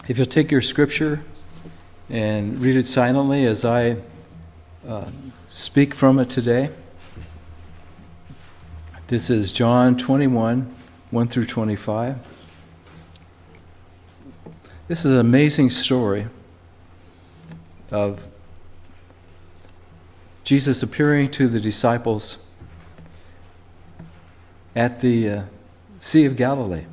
If you'll take your scripture and read it silently as I speak from it today. This is John 21, 1 through 25. This is an amazing story of Jesus appearing to the disciples at the Sea of Galilee.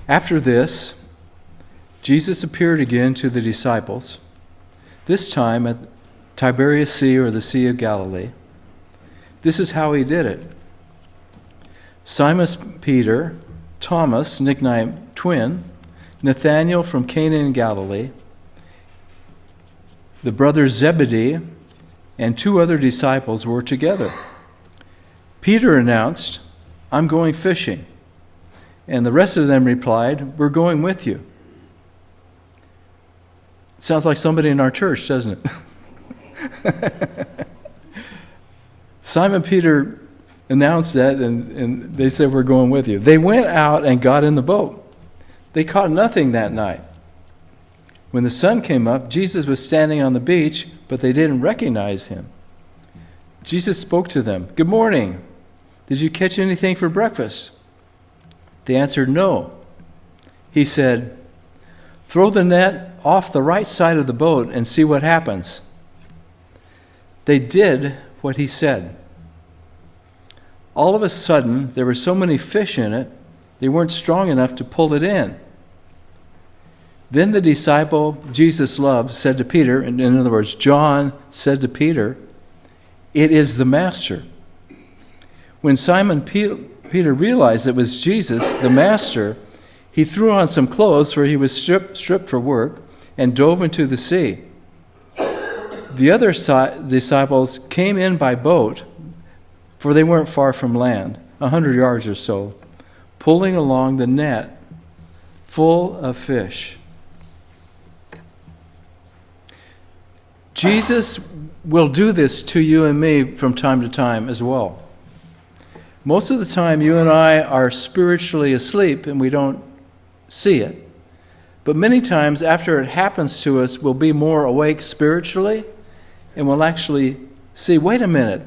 After this, Jesus appeared again to the disciples, this time at Tiberias Sea, or the Sea of Galilee. This is how he did it. Simon Peter, Thomas, nicknamed Twin, Nathanael from Cana in Galilee, the brothers Zebedee, and two other disciples were together. Peter announced, "I'm going fishing." And the rest of them replied, "We're going with you." Sounds like somebody in our church, doesn't it? Simon Peter announced that, and they said, "We're going with you." They went out and got in the boat. They caught nothing that night. When the sun came up, Jesus was standing on the beach, but they didn't recognize him. Jesus spoke to them, "Good morning. Did you catch anything for breakfast?" They answered, "No." He said, "Throw the net off the right side of the boat and see what happens." They did what he said. All of a sudden, there were so many fish in it, they weren't strong enough to pull it in. Then the disciple Jesus loved said to Peter, in other words, John said to Peter, "It is the Master." When Simon Peter realized it was Jesus, the Master, he threw on some clothes, for he was stripped for work, and dove into the sea. The other disciples came in by boat, for they weren't far from land, 100 yards or so, pulling along the net full of fish. Jesus will do this to you and me from time to time as well. Most of the time, you and I are spiritually asleep and we don't see it. But many times, after it happens to us, we'll be more awake spiritually and we'll actually see, wait a minute,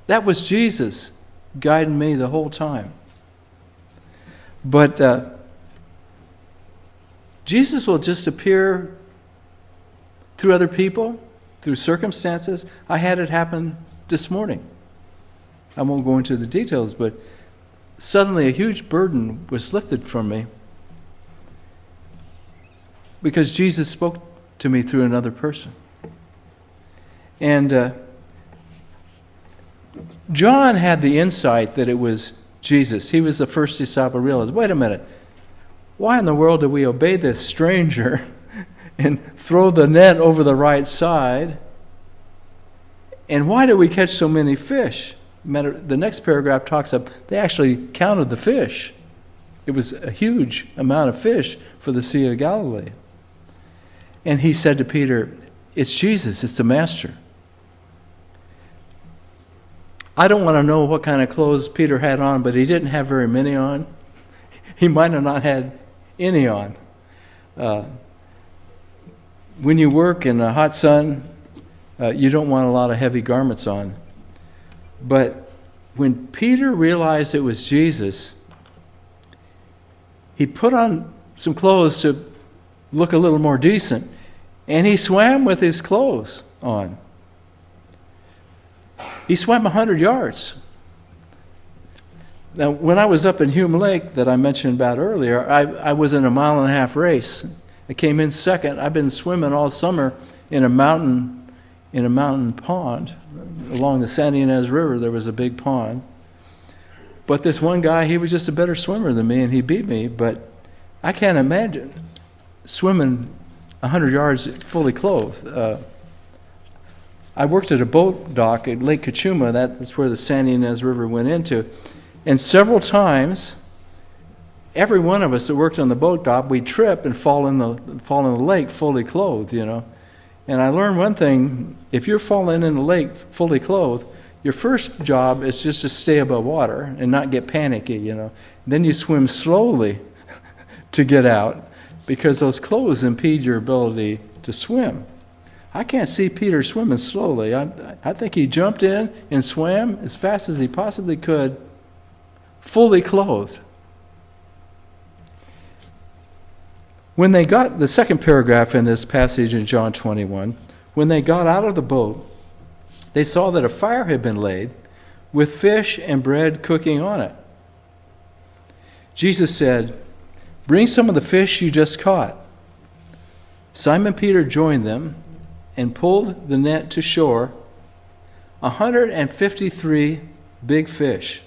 that was Jesus guiding me the whole time. But Jesus will just appear through other people, through circumstances. I had it happen this morning. I won't go into the details, but suddenly a huge burden was lifted from me because Jesus spoke to me through another person. And John had the insight that it was Jesus. He was the first disciple to realize, wait a minute, why in the world do we obey this stranger and throw the net over the right side? And why do we catch so many fish? The next paragraph talks about they actually counted the fish. It was a huge amount of fish for the Sea of Galilee. And he said to Peter, "It's Jesus, it's the Master." I don't want to know what kind of clothes Peter had on, but he didn't have very many on. He might have not had any on. When you work in the hot sun, you don't want a lot of heavy garments on. But when Peter realized it was Jesus, he put on some clothes to look a little more decent, and he swam with his clothes on. He swam 100 yards. Now, when I was up in Hume Lake that I mentioned about earlier, I was in a 1.5 mile race. I came in second. I've been swimming all summer in a mountain pond. Along the San Ynez River, there was a big pond. But this one guy, he was just a better swimmer than me, and he beat me. But I can't imagine swimming 100 yards fully clothed. I worked at a boat dock at Lake Cachuma. That's where the San Ynez River went into. And several times, every one of us that worked on the boat dock, we'd trip and fall in the lake fully clothed, you know. And I learned one thing: if you're falling in the lake fully clothed, your first job is just to stay above water and not get panicky, you know. Then you swim slowly to get out because those clothes impede your ability to swim. I can't see Peter swimming slowly. I think he jumped in and swam as fast as he possibly could, fully clothed. When they got, the second paragraph in this passage in John 21, when they got out of the boat, they saw that a fire had been laid with fish and bread cooking on it. Jesus said, "Bring some of the fish you just caught." Simon Peter joined them and pulled the net to shore, 153 big fish.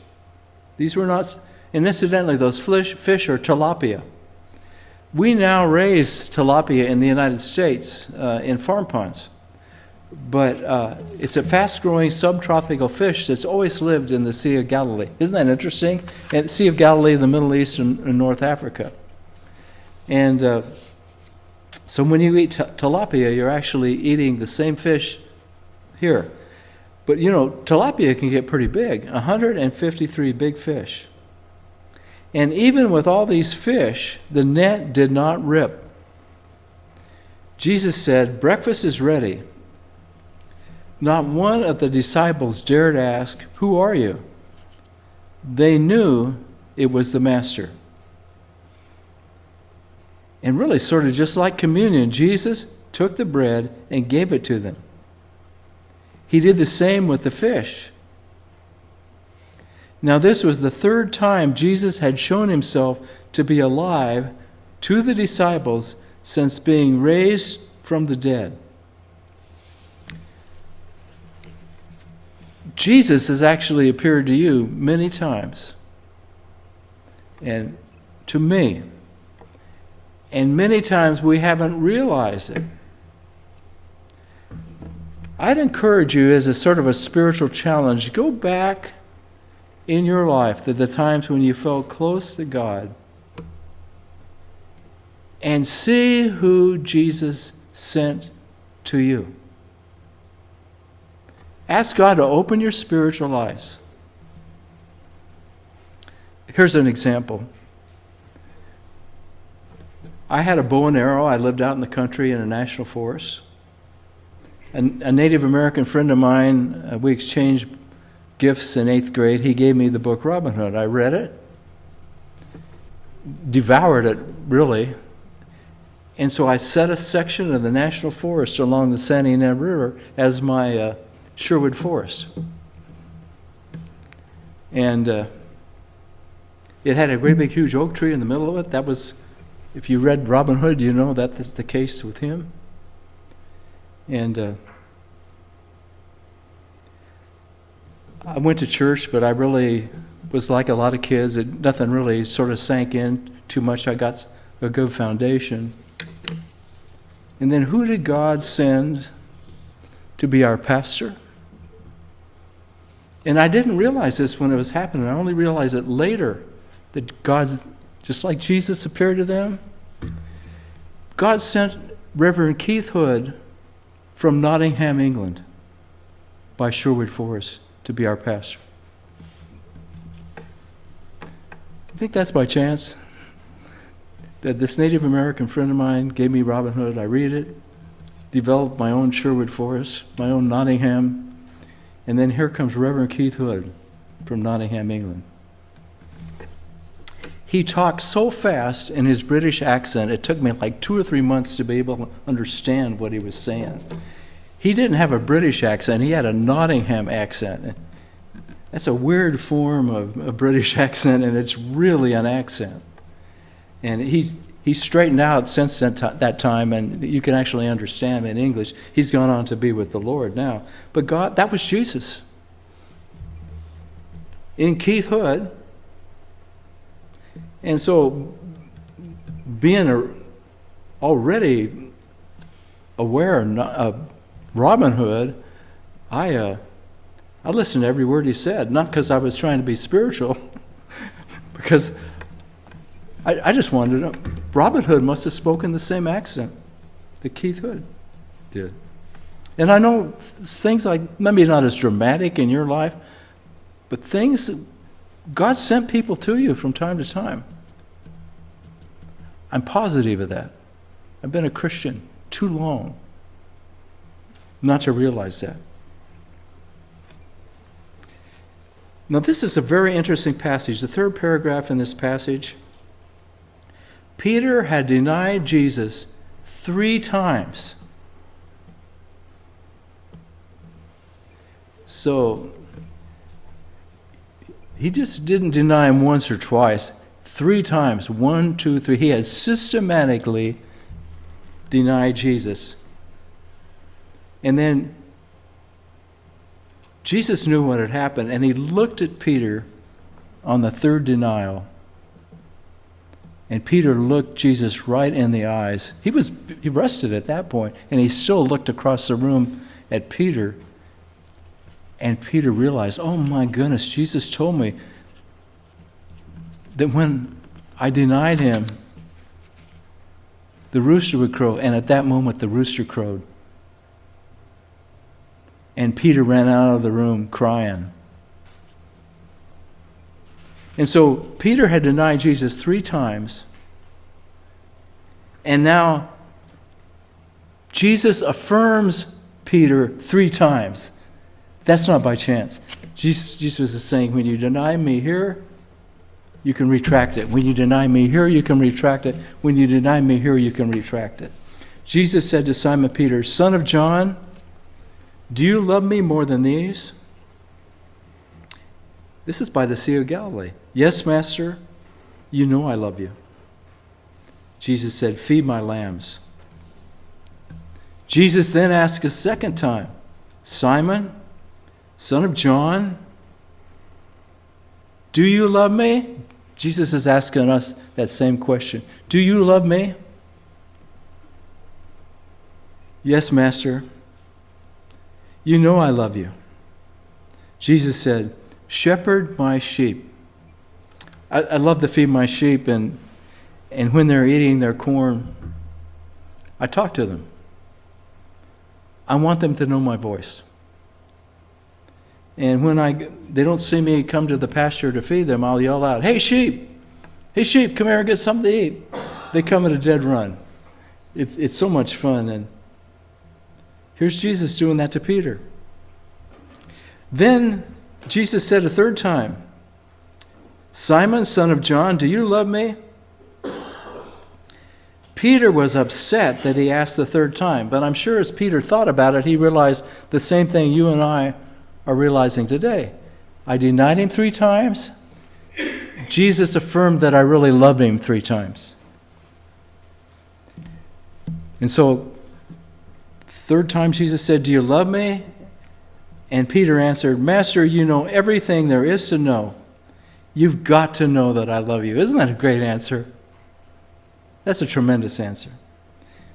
These were not, and incidentally, those fish are tilapia. We now raise tilapia in the United States in farm ponds. But it's a fast-growing subtropical fish that's always lived in the Sea of Galilee. Isn't that interesting? And the Sea of Galilee, the Middle East, and North Africa. And so when you eat tilapia, you're actually eating the same fish here. But, you know, tilapia can get pretty big, 153 big fish. And even with all these fish, the net did not rip. Jesus said, "Breakfast is ready." Not one of the disciples dared ask, "Who are you?" They knew it was the Master. And really, sort of just like communion, Jesus took the bread and gave it to them. He did the same with the fish. Now, this was the third time Jesus had shown himself to be alive to the disciples since being raised from the dead. Jesus has actually appeared to you many times, and to me. And many times we haven't realized it. I'd encourage you, as a sort of a spiritual challenge, go back in your life to the times when you felt close to God and see who Jesus sent to you. Ask God to open your spiritual eyes. Here's an example. I had a bow and arrow. I lived out in the country in a national forest. A Native American friend of mine, we exchanged gifts in 8th grade. He gave me the book Robin Hood. I read it, devoured it, really. And so I set a section of the national forest along the San Ynez River as my Sherwood Forest. And it had a great big huge oak tree in the middle of it. That was, if you read Robin Hood, you know that's the case with him. And I went to church, but I really was like a lot of kids. Nothing really sort of sank in too much. I got a good foundation. And then who did God send to be our pastor? And I didn't realize this when it was happening. I only realized it later, that God, just like Jesus appeared to them, God sent Reverend Keith Hood from Nottingham, England, by Sherwood Forest to be our pastor. I think that's by chance. That this Native American friend of mine gave me Robin Hood. I read it, developed my own Sherwood Forest, my own Nottingham, and then here comes Reverend Keith Hood from Nottingham, England. He talked so fast in his British accent, it took me like 2 or 3 months to be able to understand what he was saying. He didn't have a British accent, he had a Nottingham accent. That's a weird form of a British accent, and it's really an accent. And he's straightened out since that time, and you can actually understand him in English. He's gone on to be with the Lord now. But God, that was Jesus. In Keith Hood. And so, being already aware of Robin Hood, I listened to every word he said, not because I was trying to be spiritual, because I just wanted to know. Robin Hood must have spoken the same accent that Keith Hood did. And I know things like, maybe not as dramatic in your life, but things God sent people to you from time to time. I'm positive of that. I've been a Christian too long not to realize that. Now, this is a very interesting passage. The third paragraph in this passage, Peter had denied Jesus 3 times. So, he just didn't deny him once or twice. 3 times. 1, 2, 3. He had systematically denied Jesus. And then Jesus knew what had happened, and he looked at Peter on the 3rd denial. And Peter looked Jesus right in the eyes. He rested at that point, and he still looked across the room at Peter. And Peter realized, oh my goodness, Jesus told me that when I denied him, the rooster would crow. And at that moment, the rooster crowed. And Peter ran out of the room crying. And so Peter had denied Jesus 3 times. And now Jesus affirms Peter 3 times. That's not by chance. Jesus is saying, when you deny me here, you can retract it. When you deny me here, you can retract it. When you deny me here, you can retract it. Jesus said to Simon Peter, son of John, do you love me more than these? This is by the Sea of Galilee. Yes, Master, you know I love you. Jesus said, feed my lambs. Jesus then asked a second time, Simon, son of John, do you love me? Jesus is asking us that same question. Do you love me? Yes, Master. You know I love you. Jesus said, shepherd my sheep. I love to feed my sheep, and when they're eating their corn, I talk to them. I want them to know my voice. And when they don't see me come to the pasture to feed them, I'll yell out, hey sheep, come here and get something to eat. They come at a dead run. It's so much fun. And here's Jesus doing that to Peter. Then Jesus said a 3rd time, Simon, son of John, do you love me? Peter was upset that he asked the 3rd time, but I'm sure as Peter thought about it, he realized the same thing you and I are realizing today. I denied him 3 times. Jesus affirmed that I really loved him 3 times. And so, 3rd time Jesus said, do you love me? And Peter answered, Master, you know everything there is to know. You've got to know that I love you. Isn't that a great answer? That's a tremendous answer.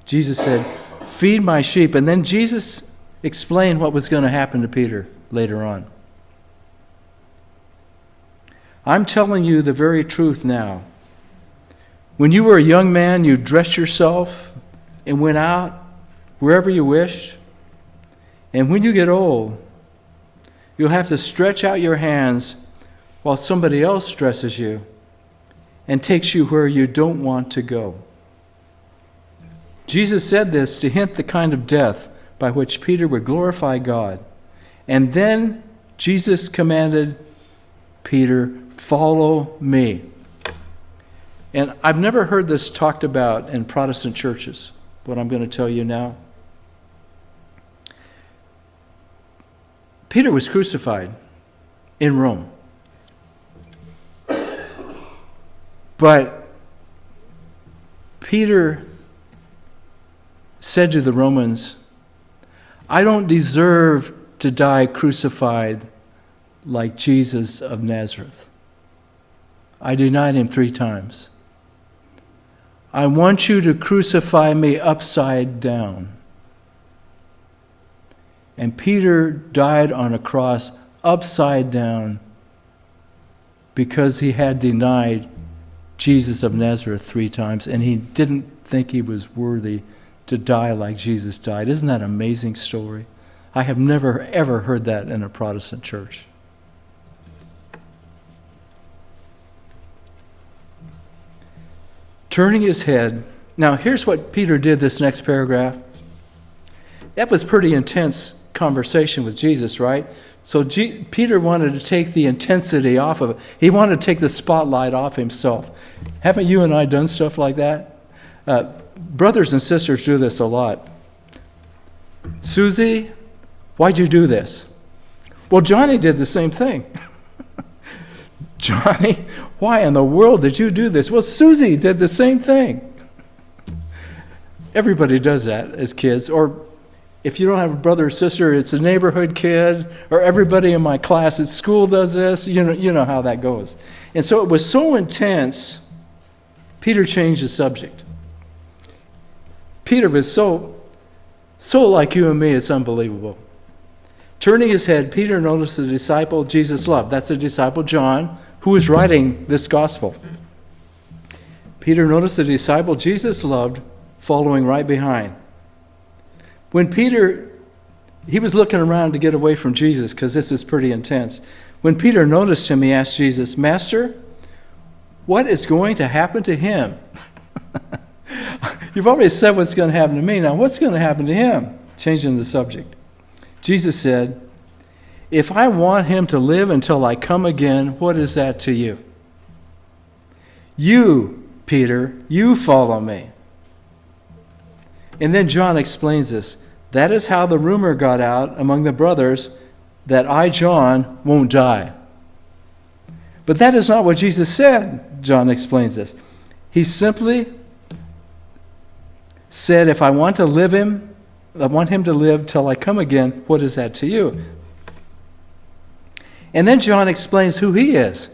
Jesus said, feed my sheep. And then Jesus explained what was going to happen to Peter later on. I'm telling you the very truth now. When you were a young man, you dressed yourself and went out wherever you wished. And when you get old, you'll have to stretch out your hands while somebody else dresses you and takes you where you don't want to go. Jesus said this to hint the kind of death by which Peter would glorify God. And then Jesus commanded Peter, follow me. And I've never heard this talked about in Protestant churches, what I'm going to tell you now. Peter was crucified in Rome. But Peter said to the Romans, I don't deserve to die crucified like Jesus of Nazareth. I denied him 3 times. I want you to crucify me upside down. And Peter died on a cross upside down because he had denied Jesus of Nazareth 3 times, and he didn't think he was worthy to die like Jesus died. Isn't that an amazing story? I have never, ever heard that in a Protestant church. Turning his head. Now, here's what Peter did this next paragraph. That was pretty intense conversation with Jesus, right? So Peter wanted to take the intensity off of it. He wanted to take the spotlight off himself. Haven't you and I done stuff like that? Brothers and sisters do this a lot. Susie, why'd you do this? Well, Johnny did the same thing. Johnny, why in the world did you do this? Well, Susie did the same thing. Everybody does that as kids. Or if you don't have a brother or sister, it's a neighborhood kid, or everybody in my class at school does this. You know how that goes. And so it was so intense, Peter changed the subject. Peter was so like you and me, it's unbelievable. Turning his head, Peter noticed the disciple Jesus loved. That's the disciple John, who was writing this gospel. Peter noticed the disciple Jesus loved following right behind. When Peter, he was looking around to get away from Jesus because this was pretty intense. When Peter noticed him, he asked Jesus, Master, what is going to happen to him? You've already said what's going to happen to me. Now, what's going to happen to him? Changing the subject. Jesus said, if I want him to live until I come again, what is that to you? You, Peter, you follow me. And then John explains this. That is how the rumor got out among the brothers that I, John, won't die. But that is not what Jesus said, John explains this. He simply said, if I want him to live till I come again, what is that to you? And then John explains who he is.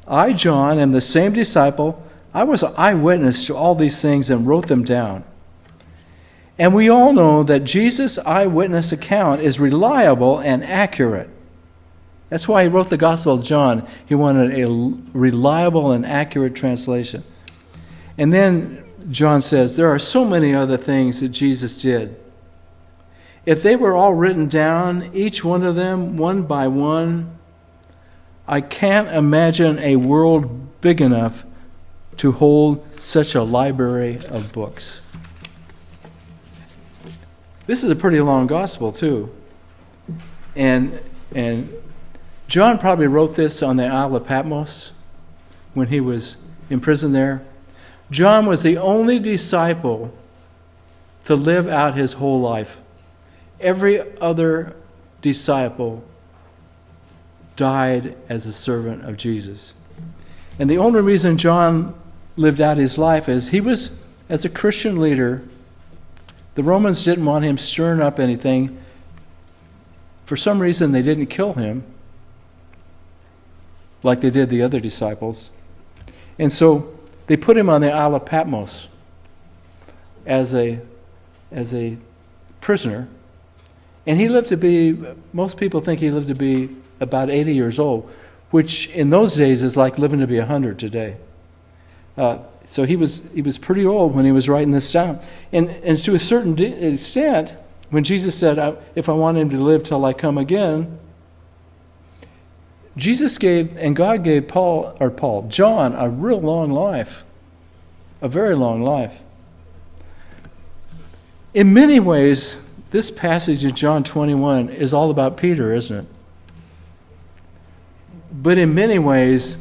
I, John, am the same disciple. I was an eyewitness to all these things and wrote them down. And we all know that Jesus' eyewitness account is reliable and accurate. That's why he wrote the Gospel of John. He wanted a reliable and accurate translation. And then John says, there are so many other things that Jesus did. If they were all written down, each one of them, one by one, I can't imagine a world big enough to hold such a library of books. This is a pretty long gospel, too. And John probably wrote this on the Isle of Patmos when he was imprisoned there. John was the only disciple to live out his whole life. Every other disciple died as a servant of Jesus. And the only reason John lived out his life is he was, as a Christian leader, the Romans didn't want him stirring up anything. For some reason, they didn't kill him like they did the other disciples. And so they put him on the Isle of Patmos as a prisoner. And he lived to be, most people think he lived to be about 80 years old, which in those days is like living to be 100 today. So he was pretty old when he was writing this down. And to a certain extent, when Jesus said, if I want him to live till I come again, Jesus gave, and God gave John, a real long life, a very long life. In many ways, this passage in John 21 is all about Peter, isn't it? But in many ways,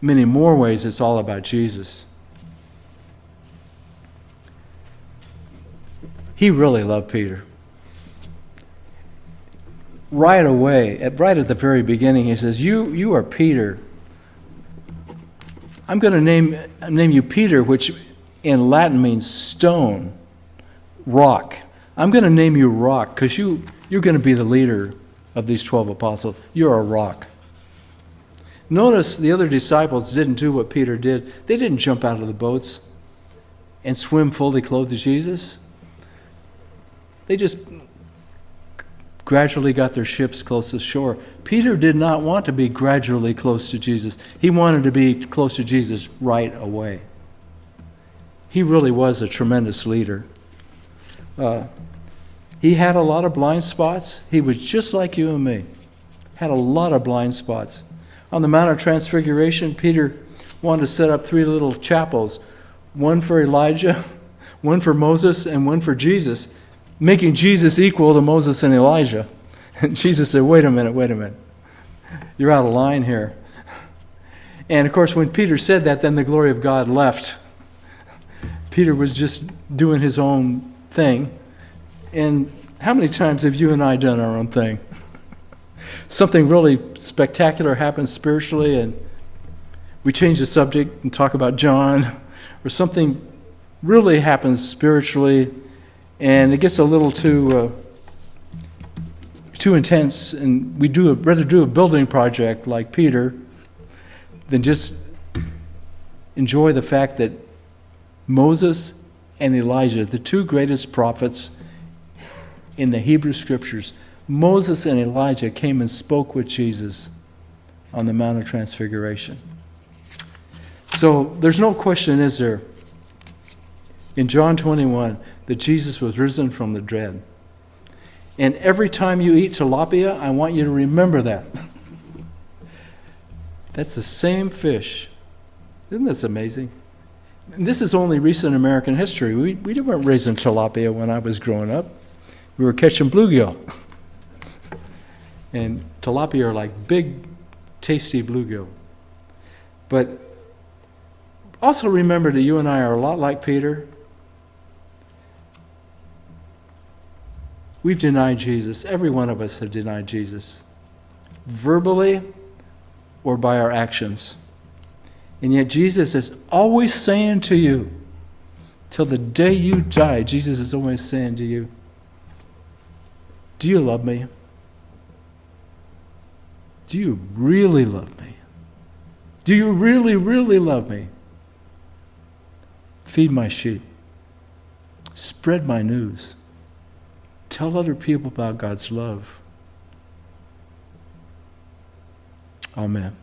many more ways, it's all about Jesus. He really loved Peter. Right away, right at the very beginning, he says, you are Peter. I'm going to name you Peter, which in Latin means stone, rock. I'm going to name you Rock because you're going to be the leader of these 12 apostles. You're a rock. Notice the other disciples didn't do what Peter did. They didn't jump out of the boats and swim fully clothed to Jesus. They just gradually got their ships close to shore. Peter did not want to be gradually close to Jesus. He wanted to be close to Jesus right away. He really was a tremendous leader. He had a lot of blind spots. He was just like you and me. Had a lot of blind spots. On the Mount of Transfiguration, Peter wanted to set up 3 little chapels, one for Elijah, one for Moses, and one for Jesus, making Jesus equal to Moses and Elijah. And Jesus said, wait a minute. You're out of line here. And of course, when Peter said that, then the glory of God left. Peter was just doing his own thing. And how many times have you and I done our own thing? Something really spectacular happens spiritually, and we change the subject and talk about John, or something really happens spiritually, and it gets a little too intense, and we rather do a building project like Peter than just enjoy the fact that Moses and Elijah, the 2 greatest prophets in the Hebrew Scriptures, Moses and Elijah came and spoke with Jesus on the Mount of Transfiguration. So there's no question, is there, in John 21, that Jesus was risen from the dead. And every time you eat tilapia, I want you to remember that. That's the same fish. Isn't this amazing? And this is only recent American history. We weren't raising tilapia when I was growing up. We were catching bluegill. And tilapia are like big, tasty bluegill. But also remember that you and I are a lot like Peter. We've denied Jesus. Every one of us have denied Jesus, verbally or by our actions. And yet Jesus is always saying to you, till the day you die, Jesus is always saying to you, do you love me? Do you really love me? Do you really, really love me? Feed my sheep. Spread my news. Tell other people about God's love. Amen.